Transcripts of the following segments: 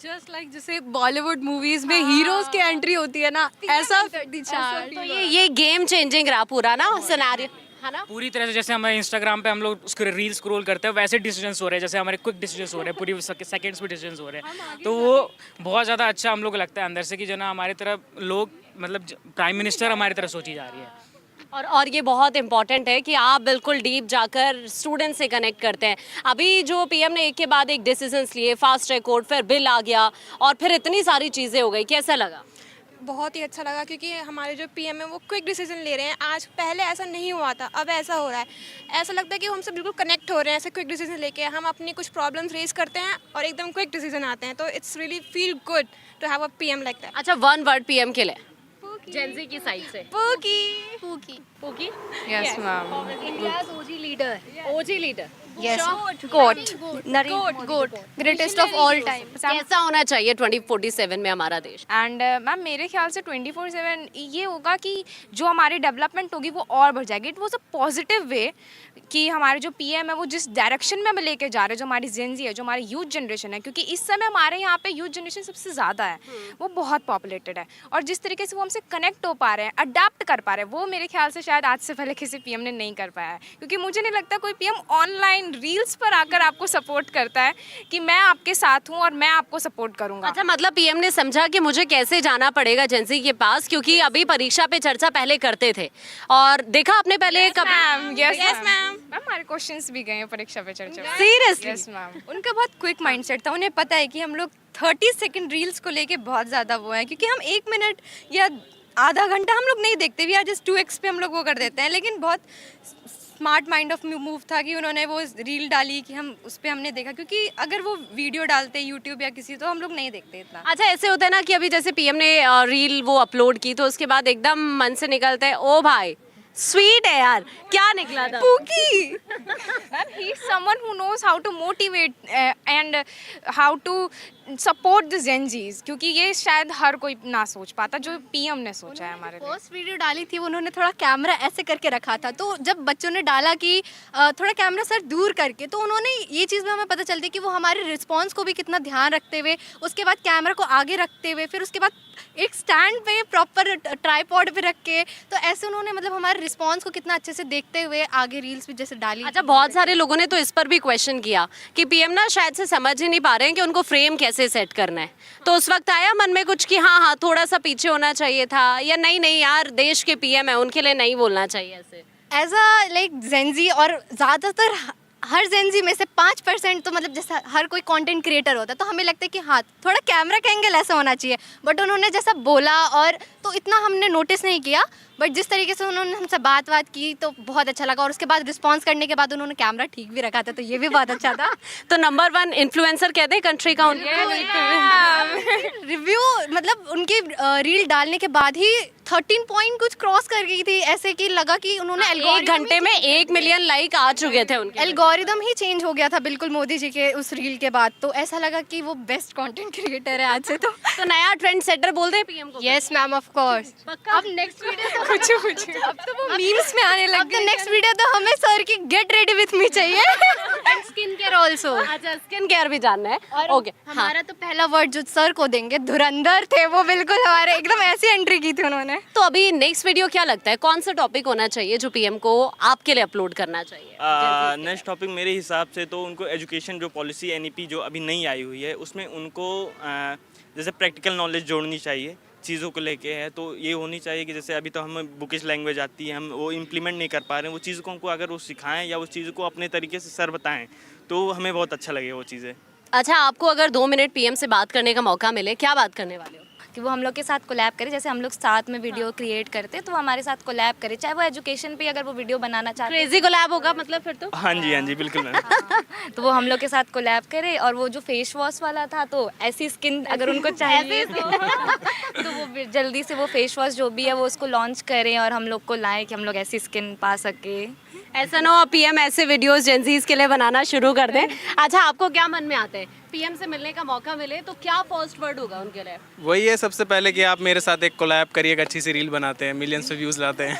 Just like जैसे Bollywood movies में heroes की एंट्री होती है ना, ऐसा तो ये गेम चेंजिंग रहा पूरा ना सिनेरियो, है ना? पूरी तरह से जैसे हमारे इंस्टाग्राम पे हम लोग उसको रील स्क्रॉल करते हैं वैसे डिसीजंस हो रहे हैं, जैसे हमारे क्विक डिसीजंस हो रहे हैं, पूरी सेकंड्स में डिसीजंस हो रहे हैं। तो वो बहुत ज़्यादा अच्छा हम लोग को लगता है अंदर से कि जो ना हमारी तरह लोग मतलब प्राइम मिनिस्टर हमारी तरह सोची जा रही है। और ये बहुत इंपॉर्टेंट है कि आप बिल्कुल डीप जाकर स्टूडेंट से कनेक्ट करते हैं। अभी जो पीएम ने एक के बाद एक डिसीजंस लिए, फास्ट ट्रैक कोर्ट, फिर बिल आ गया और फिर इतनी सारी चीज़ें हो गई, कैसा लगा? बहुत ही अच्छा लगा क्योंकि हमारे जो पीएम है वो क्विक डिसीजन ले रहे हैं। आज पहले ऐसा नहीं हुआ था, अब ऐसा हो रहा है। ऐसा लगता है कि हम सब बिल्कुल कनेक्ट हो रहे हैं ऐसे क्विक डिसीजन लेके। हम अपनी कुछ प्रॉब्लम्स रेज करते हैं और एकदम क्विक डिसीजन आते हैं, तो it's really feel good to have a PM like that. अच्छा, वन वर्ड पीएम के लिए जेंजी की साइड से। Yes, ma'am. India's OG leader. OG leader. Yes. Goat. Goat. Greatest of all time. कैसा होना चाहिए 2047 में हमारा देश? एंड मैम मेरे ख्याल से 24/7 ये होगा कि जो हमारी डेवलपमेंट होगी वो और बढ़ जाएगी। It was a positive way कि हमारे जो पीएम है वो जिस डायरेक्शन में हमें लेके जा रहे हैं, जो हमारी जेनजी है, जो हमारी यूथ जनरेशन है, क्योंकि इस समय हमारे यहाँ पे यूथ जनरेशन सबसे ज़्यादा है, वो बहुत पॉपुलेटेड है, और जिस तरीके से वो हमसे कनेक्ट हो पा रहे हैं, अडेप्ट कर पा रहे हैं, वो मेरे ख्याल से शायद आज से पहले किसी पीएम ने नहीं कर पाया है। क्योंकि मुझे नहीं लगता कोई पीएम ऑनलाइन रील्स पर आकर आपको सपोर्ट करता है कि मैं आपके साथ हूँ और मैं आपको सपोर्ट करूँगा। अच्छा, मतलब पीएम ने समझा कि मुझे कैसे जाना पड़ेगा जेंजी के पास, क्योंकि अभी परीक्षा पे चर्चा पहले करते थे और देखा आपने पहले मैम यस Yes, मैम हमारे क्वेश्चंस भी गए हैं परीक्षा पे चर्चा में। सीरियसली? Yes ma'am. उनका बहुत क्विक माइंडसेट था। उन्हें पता है कि हम लोग 30 सेकंड रील्स को लेके बहुत ज़्यादा वो है, क्योंकि हम 1 मिनट या आधा घंटा हम लोग नहीं देखते, भी जस्ट 2x पे हम लोग वो कर देते हैं। लेकिन बहुत स्मार्ट माइंड ऑफ मूव था कि उन्होंने वो रील डाली कि हम उस पर हमने देखा, क्योंकि अगर वो वीडियो डालते यूट्यूब या किसी तो हम लोग नहीं देखते इतना। अच्छा, ऐसे होता है ना कि अभी जैसे पीएम ने रील वो अपलोड की तो उसके बाद एकदम मन से निकलता है, ओ भाई स्वीट है यार, क्या निकला था? Pookie. And he's someone who knows how to motivate and how to support the Gen Zs, क्योंकि ये शायद हर कोई ना सोच पाता जो पीएम ने सोचा है हमारे लिए। फर्स्ट वीडियो डाली थी उन्होंने थोड़ा कैमरा ऐसे करके रखा था, तो जब बच्चों ने डाला कि थोड़ा कैमरा सर दूर करके, तो उन्होंने ये चीज़ में हमें पता चलती है कि वो हमारे रिस्पांस को भी कितना ध्यान रखते हुए, उसके बाद कैमरा को आगे रखते हुए, फिर उसके बाद एक स्टैंड पे प्रॉपर ट्राईपॉड पे रख के, तो ऐसे उन्होंने मतलब हमारे रिस्पांस को कितना अच्छे से देखते हुए आगे रील्स भी जैसे डाली। अच्छा, बहुत सारे लोगों ने तो इस पर भी क्वेश्चन किया कि पीएम ना शायद से समझ ही नहीं पा रहे हैं कि उनको फ्रेम कैसे सेट करना है, तो उस वक्त आया मन में कुछ कि हाँ हाँ थोड़ा सा पीछे होना चाहिए था, या नहीं नहीं यार देश के पीएम है उनके लिए नहीं बोलना चाहिए ऐसे? एज अ लाइक जेंजी, और ज़्यादातर हर जेंजी में से 5% तो मतलब जैसा हर कोई कंटेंट क्रिएटर होता है, तो हमें लगता है कि हाँ थोड़ा कैमरा का एंगल ऐसा होना चाहिए, बट उन्होंने जैसा बोला और तो इतना हमने नोटिस नहीं किया, बट जिस तरीके से उन्होंने हमसे बात की तो बहुत अच्छा लगा, और उसके बाद रिस्पांस करने के बाद उन्होंने कैमरा ठीक भी रखा था, तो ये भी बहुत अच्छा था। तो नंबर 1 इन्फ्लुएंसर कहते हैं कंट्री का रिव्यू मतलब उनकी रील डालने के बाद ही 13 पॉइंट कुछ क्रॉस कर गई थी, ऐसे कि लगा कि उन्होंने एक घंटे में 1 मिलियन लाइक आ चुके थे उनके। एल्गोरिदम ही चेंज हो गया था बिल्कुल मोदी जी के उस रील के बाद, तो ऐसा लगा कि वो बेस्ट कंटेंट क्रिएटर है आज से। तो नया ट्रेंड सेटर बोलते हैं पीएम को? Yes ma'am, of course. अब नेक्स्ट वीडियो कुछ अब तो वो मीम्स में आने लग गए। नेक्स्ट वीडियो तो हमें सर की गेट रेडी विथ मी चाहिए, एंड स्किन केयर आल्सो। अच्छा, स्किन केयर भी जानना है। ओके, हमारा तो पहला वर्ड जो सर को देंगे, धुरंधर थे वो, बिल्कुल हमारे एकदम ऐसी एंट्री की थी उन्होंने। तो अभी नेक्स्ट वीडियो क्या लगता है कौन सा टॉपिक होना चाहिए जो पीएम को आपके लिए अपलोड करना चाहिए? नेक्स्ट टॉपिक मेरे हिसाब से तो उनको एजुकेशन जो पॉलिसी एनईपी जो अभी नई आई हुई है उसमें उनको जैसे प्रैक्टिकल नॉलेज जोड़नी चाहिए चीज़ों को लेके है, तो ये होनी चाहिए कि जैसे अभी तो हमें बुकिश लैंग्वेज आती है, हम वो इम्प्लीमेंट नहीं कर पा रहे हैं, वो चीज़ को हमको अगर वो सिखाएं या उस चीज़ को अपने तरीके से सर बताएं तो हमें बहुत अच्छा लगेगा वो चीज़ें। अच्छा, आपको अगर 2 मिनट पीएम से बात करने का मौका मिले, क्या बात करने वाले हो? कि वो हम लोग के साथ कोलैब करे, जैसे हम लोग साथ में वीडियो क्रिएट करते हैं तो वो हमारे साथ कोलैब करे, चाहे वो एजुकेशन पे अगर वो वीडियो बनाना चाहते हैं क्रेजी कोलैब होगा मतलब फिर तो? हाँ जी बिल्कुल मैम। तो वो हम लोग के साथ कोलैब करे। और वो जो फेस वॉश वाला था, तो ऐसी स्किन अगर उनको चाहिए तो वो जल्दी से वो फेस वॉश जो भी है वो उसको लॉन्च करें और हम लोग को लाएं कि हम लोग ऐसी स्किन पा सके। ऐसा ना हो पीएम ऐसे वीडियोस जेंजीज के लिए बनाना शुरू कर दें। अच्छा, आपको क्या मन में आता है पीएम से मिलने का मौका मिले तो क्या फर्स्ट वर्ड होगा उनके लिए? वही है सबसे पहले कि आप मेरे साथ एक कोलैब करिए, एक अच्छी सी रील बनाते हैं, मिलियंस व्यूज लाते हैं।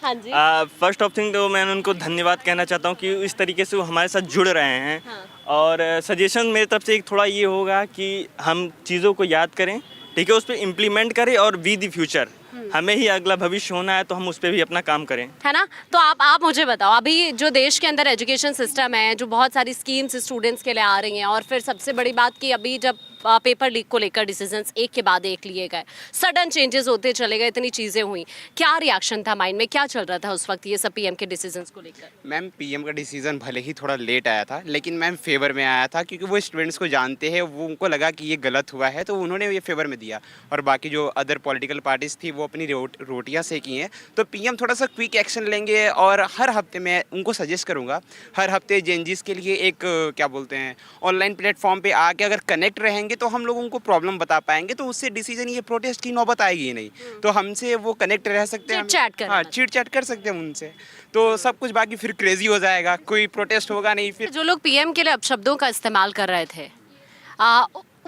हाँ जी। फर्स्ट ऑफ थिंग तो मैं उनको धन्यवाद कहना चाहता हूँ कि इस तरीके से वो हमारे साथ जुड़ रहे हैं। और सजेशन मेरी तरफ से एक थोड़ा ये होगा कि हम चीज़ों को याद करें, ठीक है, उस पर इम्प्लीमेंट करें और वी द फ्यूचर, हमें ही अगला भविष्य होना है तो हम उस पर भी अपना काम करें, है ना। तो आप मुझे बताओ, अभी जो देश के अंदर एजुकेशन सिस्टम है, जो बहुत सारी स्कीम्स स्टूडेंट्स के लिए आ रही हैं, और फिर सबसे बड़ी बात कि अभी जब पेपर लीक को लेकर डिसीजंस एक के बाद एक लिए गए, सडन चेंजेस होते चले गए, इतनी चीज़ें हुई, क्या रिएक्शन था माइंड में, क्या चल रहा था उस वक्त ये सब पीएम के डिसीजंस को लेकर? मैम पीएम का डिसीजन भले ही थोड़ा लेट आया था, लेकिन मैम फेवर में आया था, क्योंकि वो स्टूडेंट्स को जानते हैं, वो उनको लगा कि ये गलत हुआ है तो उन्होंने ये फेवर में दिया। और बाकी जो अदर पॉलिटिकल पार्टीज थी वो अपनी रोटियां सेकी हैं, तो पीएम थोड़ा सा क्विक एक्शन लेंगे। और हर हफ्ते मैं उनको सजेस्ट करूँगा, हर हफ्ते जेनजीज के लिए एक क्या बोलते हैं, ऑनलाइन प्लेटफॉर्म पे आके अगर कनेक्ट रहेंगे तो हम लोग उनको प्रॉब्लम बता पाएंगे, तो उससे डिसीजन ये प्रोटेस्ट की नौबत आएगी ही नहीं। तो हमसे वो कनेक्ट रह सकते हैं, हाँ चिट चैट कर सकते हैं उनसे, तो सब कुछ। बाकी फिर क्रेजी हो जाएगा, कोई प्रोटेस्ट होगा नहीं। फिर जो लोग पीएम के लिए अपशब्दों का इस्तेमाल कर रहे थे,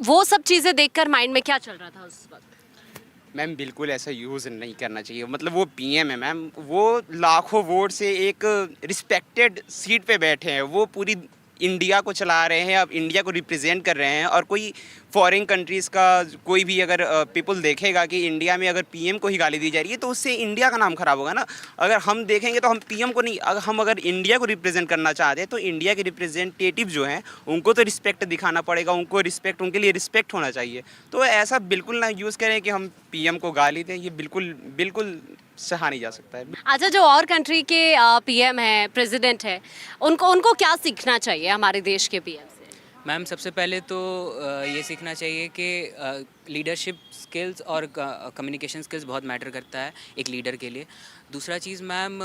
वो सब चीज़ें देखकर माइंड में क्या चल रहा था उस वक्त? मैम बिल्कुल ऐसा यूज़ नहीं करना चाहिए। मतलब वो पीएम है मैम, वो लाखों वोट से एक रिस्पेक्टेड सीट पे बैठे हैं, वो पूरी इंडिया को चला रहे हैं, अब इंडिया को रिप्रेजेंट कर रहे हैं। और कोई फॉरेन कंट्रीज़ का कोई भी अगर पीपल देखेगा कि इंडिया में अगर पीएम को ही गाली दी जा रही है तो उससे इंडिया का नाम खराब होगा ना। अगर हम देखेंगे तो हम पीएम को नहीं, अगर इंडिया को रिप्रेजेंट करना चाहते हैं तो इंडिया के रिप्रेजेंटेटिव जो हैं उनको तो रिस्पेक्ट दिखाना पड़ेगा, उनको रिस्पेक्ट, उनके लिए रिस्पेक्ट होना चाहिए। तो ऐसा बिल्कुल ना यूज़ करें कि हम पीएम को गाली दें, ये बिल्कुल बिल्कुल सहा नहीं जा सकता है। अच्छा, जो और कंट्री के पीएम है, प्रेसिडेंट है, उनको क्या सीखना चाहिए हमारे देश के पीएम से? मैम सबसे पहले तो ये सीखना चाहिए कि लीडरशिप स्किल्स और कम्युनिकेशन स्किल्स बहुत मैटर करता है एक लीडर के लिए। दूसरा चीज़ मैम,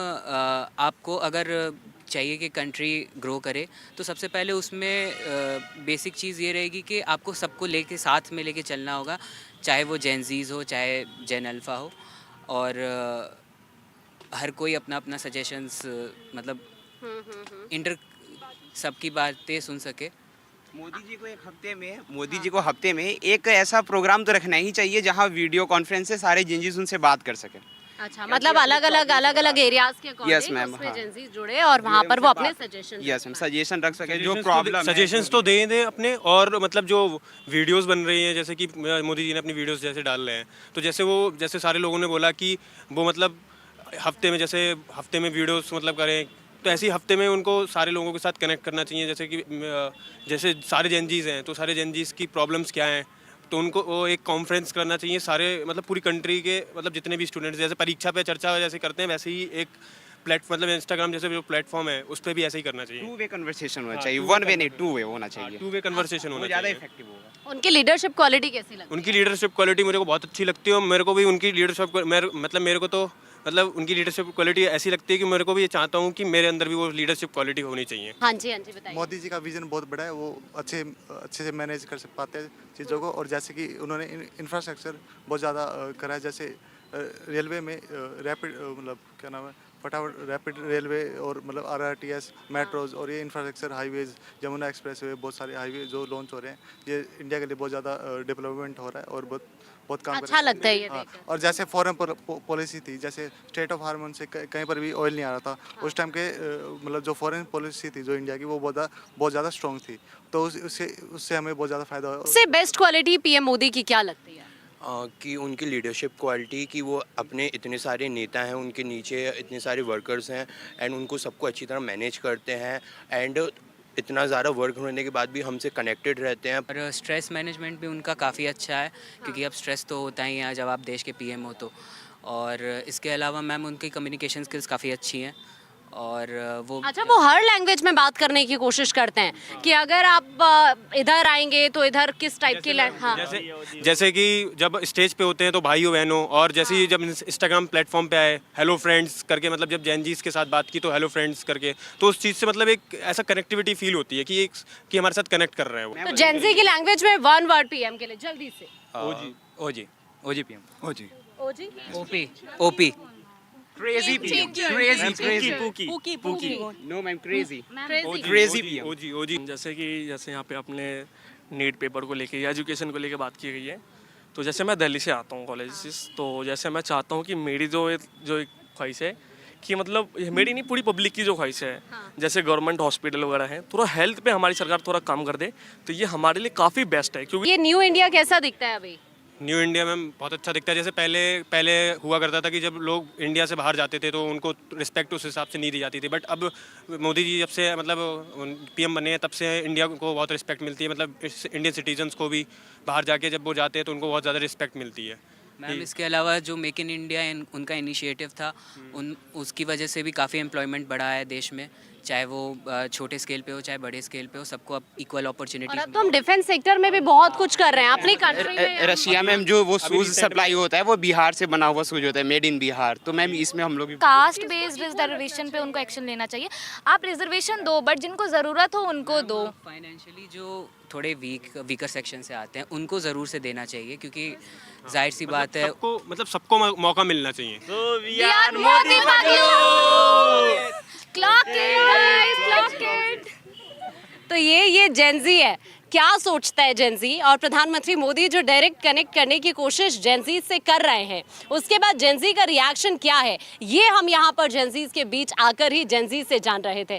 आपको अगर चाहिए कि कंट्री ग्रो करे तो सबसे पहले उसमें बेसिक चीज़ ये रहेगी कि आपको सबको लेके साथ में लेके चलना होगा, चाहे वो जेनजीज़ हो चाहे जेन अल्फ़ा हो, और हर कोई अपना अपना सजेशंस इंटर सबकी बातें सुन सके। मोदी जी को हफ्ते में एक ऐसा प्रोग्राम तो रखना ही चाहिए जहां वीडियो कॉन्फ्रेंस से सारे जेनजीज उनसे बात कर सकें। अच्छा, मतलब अलग अलग एरियाज के Yes, ma'am, अकॉर्डिंग उसमें हाँ। जेनजीज जुड़े और वहाँ पर वो अपने सजेशन यस मैम, सजेशन रख सके, जो प्रॉब्लम सजेशंस तो दें अपने। और मतलब जो वीडियोस बन रही हैं, जैसे कि मोदी जी ने अपनी वीडियोस जैसे डाल रहे हैं, तो जैसे सारे लोगों ने बोला कि वो मतलब हफ्ते में वीडियोस मतलब करें, तो ऐसे ही हफ्ते में उनको सारे लोगों के साथ कनेक्ट करना चाहिए। जैसे सारे जेनजीज हैं तो सारे जेनजीज की प्रॉब्लम्स क्या हैं, तो उनको वो एक कॉन्फ्रेंस करना चाहिए सारे, मतलब पूरी कंट्री के, मतलब जितने भी स्टूडेंट्स, जैसे परीक्षा पे चर्चा जैसे करते हैं वैसे ही एक मतलब इंस्टाग्राम जैसे जो प्लेटफॉर्म है उस पर भी ऐसे ही करना चाहिए। टू वे कन्वर्सेशन होना चाहिए, वन वे नहीं, टू वे होना चाहिए। टू वे कन्वर्सेशन होना ज़्यादा चाहिए। इफेक्टिव होगा। उनकी लीडरशिप क्वालिटी कैसी लगती है? उनकी लीडरशिप क्वालिटी मेरे को बहुत अच्छी लगती है, और मेरे को भी उनकी लीडरशिप मेरे को तो उनकी लीडरशिप क्वालिटी ऐसी लगती है कि मेरे को भी ये चाहता हूँ कि मेरे अंदर भी वो लीडरशिप क्वालिटी होनी चाहिए। हाँ जी बताइए। मोदी जी का विजन बहुत बड़ा है, वो अच्छे से मैनेज कर पाते हैं चीज़ों को। और जैसे कि उन्होंने इंफ्रास्ट्रक्चर बहुत ज़्यादा करा है, जैसे रेलवे में रैपिड मतलब क्या नाम है, फटाफट रैपिड रेलवे, और मतलब RRTS मेट्रोज, और ये infrastructure highways, Jamuna express way, बहुत सारे हाईवे जो लॉन्च हो रहे हैं, ये इंडिया के लिए बहुत ज़्यादा डेवलपमेंट हो रहा है और बहुत काम अच्छा लगता है ये हाँ। देखकर। और जैसे फॉरेन पॉलिसी थी, जैसे स्टेट ऑफ हार्मोन से कहीं पर भी ऑयल नहीं आ रहा था, उस टाइम के मतलब जो फॉरेन पॉलिसी थी जो इंडिया की, वो बहुत ज़्यादा स्ट्रॉन्ग थी, तो उससे हमें बहुत ज़्यादा फायदा हुआ। उससे बेस्ट क्वालिटी पीएम मोदी की क्या लगती है? कि उनकी लीडरशिप क्वालिटी, कि वो अपने इतने सारे नेता हैं, उनके नीचे इतने सारे वर्कर्स हैं, एंड उनको सबको अच्छी तरह मैनेज करते हैं, एंड इतना ज़्यादा वर्क होने के बाद भी हमसे कनेक्टेड रहते हैं। और स्ट्रेस मैनेजमेंट भी उनका काफ़ी अच्छा है, क्योंकि अब स्ट्रेस तो होता ही है जब आप देश के पीएम हो तो। और इसके अलावा मैम उनकी कम्युनिकेशन स्किल्स काफ़ी अच्छी हैं, और वो अच्छा, वो हर लैंग्वेज में बात करने की कोशिश करते हैं कि अगर आप इधर आएंगे तो इधर किस टाइप की हाँ। जैसे कि जब स्टेज पे होते हैं तो भाइयों बहनों, और जैसे ही जब इंस्टाग्राम प्लेटफॉर्म पे आए हेलो फ्रेंड्स करके, मतलब जब जेनजीज के साथ बात की तो हेलो फ्रेंड्स करके, तो उस चीज़ से मतलब एक ऐसा कनेक्टिविटी फील होती है कि हमारे साथ कनेक्ट कर रहे हैं वो। तो जेनजी की लैंग्वेज में वन वर्ड पीएम के लिए जल्दी से। OG PM OG OP crazy no ma'am, crazy PM. OG जैसे यहाँ पे अपने नीट पेपर को लेके या एजुकेशन को लेके बात की गई है, तो जैसे मैं दिल्ली से आता हूँ कॉलेज, तो जैसे मैं चाहता हूँ कि मेरी जो एक ख्वाहिश है कि मतलब ये मेरी नहीं पूरी पब्लिक की जो ख्वाहिश है, जैसे गवर्नमेंट हॉस्पिटल वगैरह है, थोड़ा हेल्थ पे हमारी सरकार थोड़ा काम कर दे तो ये हमारे लिए काफ़ी बेस्ट है। क्योंकि ये न्यू इंडिया कैसा दिखता है अभी? न्यू इंडिया में बहुत अच्छा दिखता है। जैसे पहले हुआ करता था कि जब लोग इंडिया से बाहर जाते थे तो उनको रिस्पेक्ट उस हिसाब से नहीं दी जाती थी, बट अब मोदी जी जब से मतलब पीएम बने हैं तब से इंडिया को बहुत रिस्पेक्ट मिलती है। मतलब इंडियन सिटीजन्स को भी बाहर जाके जब वो जाते हैं तो उनको बहुत ज़्यादा रिस्पेक्ट मिलती है। मैम इसके अलावा जो मेक इन इंडिया उनका इनिशिएटिव था, उसकी वजह से भी काफ़ी एम्प्लॉयमेंट बढ़ा है देश में, चाहे वो छोटे स्केल पे हो चाहे बड़े स्केल पे हो, सबको अब इक्वल और अपॉर्चुनिटी। अब तो हम डिफेंस सेक्टर में भी बहुत कुछ कर रहे हैं अपनी कंट्री में। रशिया में जो वो शूज़ सप्लाई होता है वो बिहार से बना हुआ शूज़ होता है, मेड इन बिहार। तो मैम इसमें हम लोग भी कास्ट बेस्ड रिजर्वेशन पे उनको एक्शन लेना चाहिए। आप रिजर्वेशन दो बट जिनको ज़रूरत हो उनको दो। फाइनेंशियली जो थोड़े वीकर सेक्शन से आते हैं उनको ज़रूर से देना चाहिए, क्योंकि जाहिर सी बात है सबको मौका मिलना चाहिए। We are Modi Clock it, guys, clock it. तो ये जेंजी है, क्या सोचता है जेंजी, और प्रधानमंत्री मोदी जो डायरेक्ट कनेक्ट करने की कोशिश जेंजी से कर रहे हैं, उसके बाद जेंजी का रिएक्शन क्या है, ये हम यहाँ पर जेंजी के बीच आकर ही जेंजी से जान रहे थे।